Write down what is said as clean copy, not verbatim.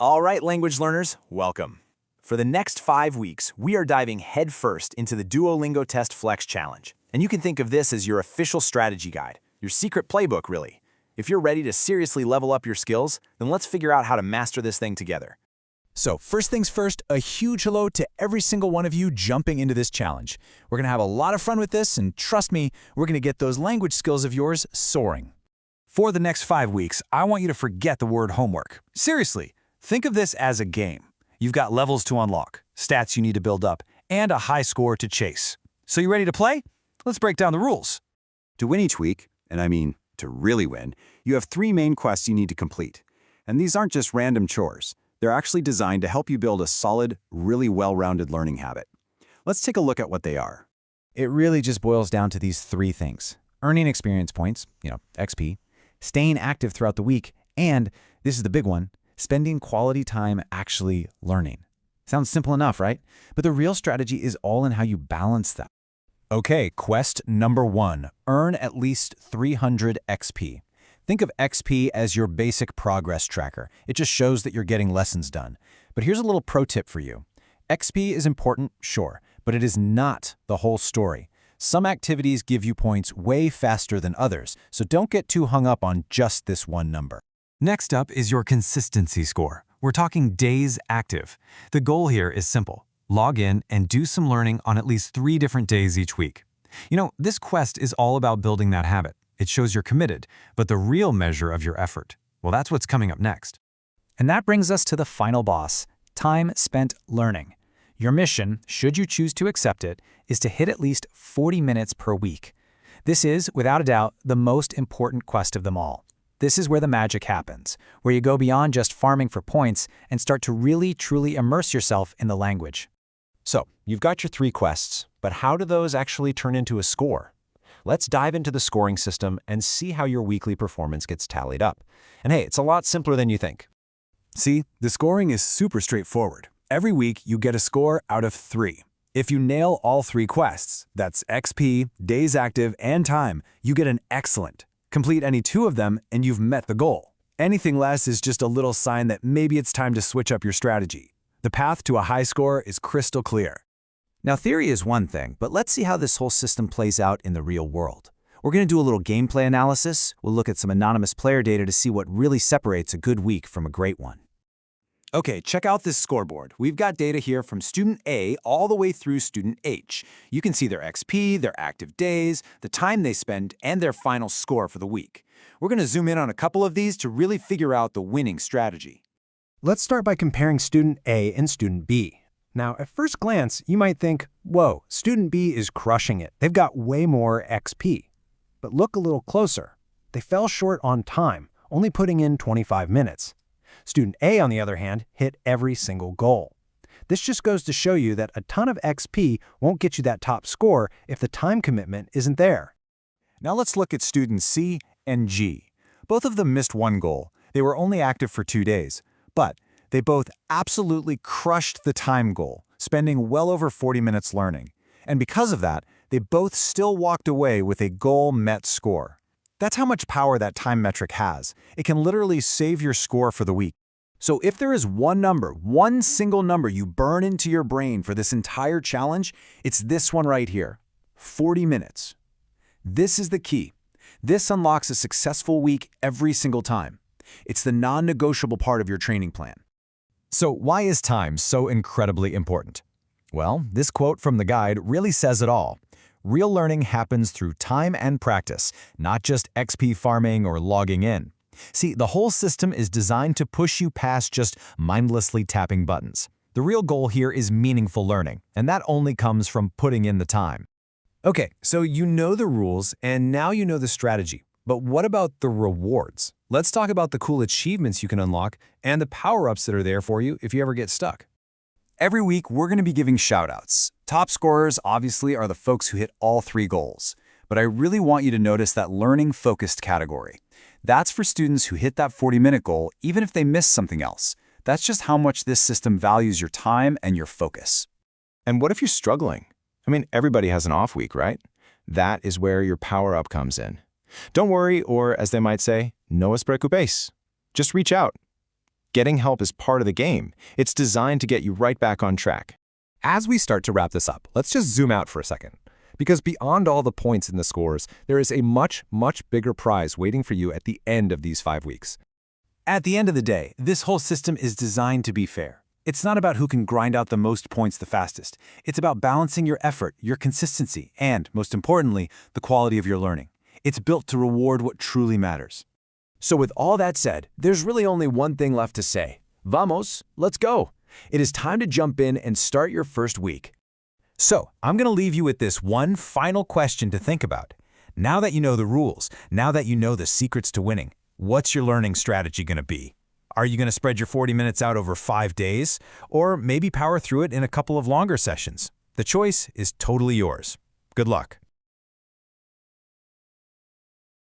All right, language learners, welcome. For the next 5 weeks, we are diving headfirst into the DuoTest Flex challenge. And you can think of this as your official strategy guide, your secret playbook, really. If you're ready to seriously level up your skills, then let's figure out how to master this thing together. So first things first, a huge hello to every single one of you jumping into this challenge. We're going to have a lot of fun with this, and trust me, we're going to get those language skills of yours soaring. For the next 5 weeks, I want you to forget the word homework. Seriously, think of this as a game. You've got levels to unlock, stats you need to build up, and a high score to chase. So you ready to play? Let's break down the rules. To win each week, and I mean to really win, you have 3 main quests you need to complete. And these aren't just random chores. They're actually designed to help you build a solid, really well-rounded learning habit. Let's take a look at what they are. It really just boils down to these 3 things. Earning experience points, XP, staying active throughout the week, and, this is the big one, spending quality time actually learning. Sounds simple enough, right? But the real strategy is all in how you balance that. Okay, quest number 1, earn at least 300 XP. Think of XP as your basic progress tracker. It just shows that you're getting lessons done. But here's a little pro tip for you. XP is important, sure, but it is not the whole story. Some activities give you points way faster than others, so don't get too hung up on just this one number. Next up is your consistency score. We're talking days active. The goal here is simple. Log in and do some learning on at least 3 different days each week. This quest is all about building that habit. It shows you're committed, but the real measure of your effort, well, that's what's coming up next. And that brings us to the final boss, time spent learning. Your mission, should you choose to accept it, is to hit at least 40 minutes per week. This is, without a doubt, the most important quest of them all. This is where the magic happens, where you go beyond just farming for points and start to really, truly immerse yourself in the language. So, you've got your 3 quests, but how do those actually turn into a score? Let's dive into the scoring system and see how your weekly performance gets tallied up. And hey, it's a lot simpler than you think. See, the scoring is super straightforward. Every week, you get a score out of 3. If you nail all 3 quests, that's XP, days active, and time, you get an excellent. Complete any 2 of them, and you've met the goal. Anything less is just a little sign that maybe it's time to switch up your strategy. The path to a high score is crystal clear. Now, theory is one thing, but let's see how this whole system plays out in the real world. We're going to do a little gameplay analysis. We'll look at some anonymous player data to see what really separates a good week from a great one. Okay, check out this scoreboard. We've got data here from student A all the way through student H. You can see their XP, their active days, the time they spend, and their final score for the week. We're going to zoom in on a couple of these to really figure out the winning strategy. Let's start by comparing student A and student B. Now, at first glance, you might think, whoa, student B is crushing it. They've got way more XP. But look a little closer. They fell short on time, only putting in 25 minutes. Student A, on the other hand, hit every single goal. This just goes to show you that a ton of XP won't get you that top score if the time commitment isn't there. Now let's look at students C and G. Both of them missed 1 goal. They were only active for 2 days, but they both absolutely crushed the time goal, spending well over 40 minutes learning. And because of that, they both still walked away with a goal-met score. That's how much power that time metric has. It can literally save your score for the week. So if there is one single number you burn into your brain for this entire challenge, it's this one right here, 40 minutes. This is the key. This unlocks a successful week every single time. It's the non-negotiable part of your training plan. So why is time so incredibly important? Well, this quote from the guide really says it all. Real learning happens through time and practice, not just XP farming or logging in. See, the whole system is designed to push you past just mindlessly tapping buttons. The real goal here is meaningful learning, and that only comes from putting in the time. Okay, so you know the rules, and now you know the strategy. But what about the rewards? Let's talk about the cool achievements you can unlock and the power-ups that are there for you if you ever get stuck. Every week, we're going to be giving shout-outs. Top scorers, obviously, are the folks who hit all 3 goals. But I really want you to notice that learning-focused category. That's for students who hit that 40-minute goal, even if they miss something else. That's just how much this system values your time and your focus. And what if you're struggling? I mean, everybody has an off week, right? That is where your power-up comes in. Don't worry, or as they might say, no os preocupéis. Just reach out. Getting help is part of the game. It's designed to get you right back on track. As we start to wrap this up, let's just zoom out for a second. Because beyond all the points in the scores, there is a much, much bigger prize waiting for you at the end of these 5 weeks. At the end of the day, this whole system is designed to be fair. It's not about who can grind out the most points the fastest. It's about balancing your effort, your consistency, and, most importantly, the quality of your learning. It's built to reward what truly matters. So with all that said, there's really only one thing left to say. Vamos, let's go. It is time to jump in and start your first week. So, I'm going to leave you with this one final question to think about. Now that you know the rules, now that you know the secrets to winning, what's your learning strategy going to be? Are you going to spread your 40 minutes out over 5 days? Or maybe power through it in a couple of longer sessions? The choice is totally yours. Good luck.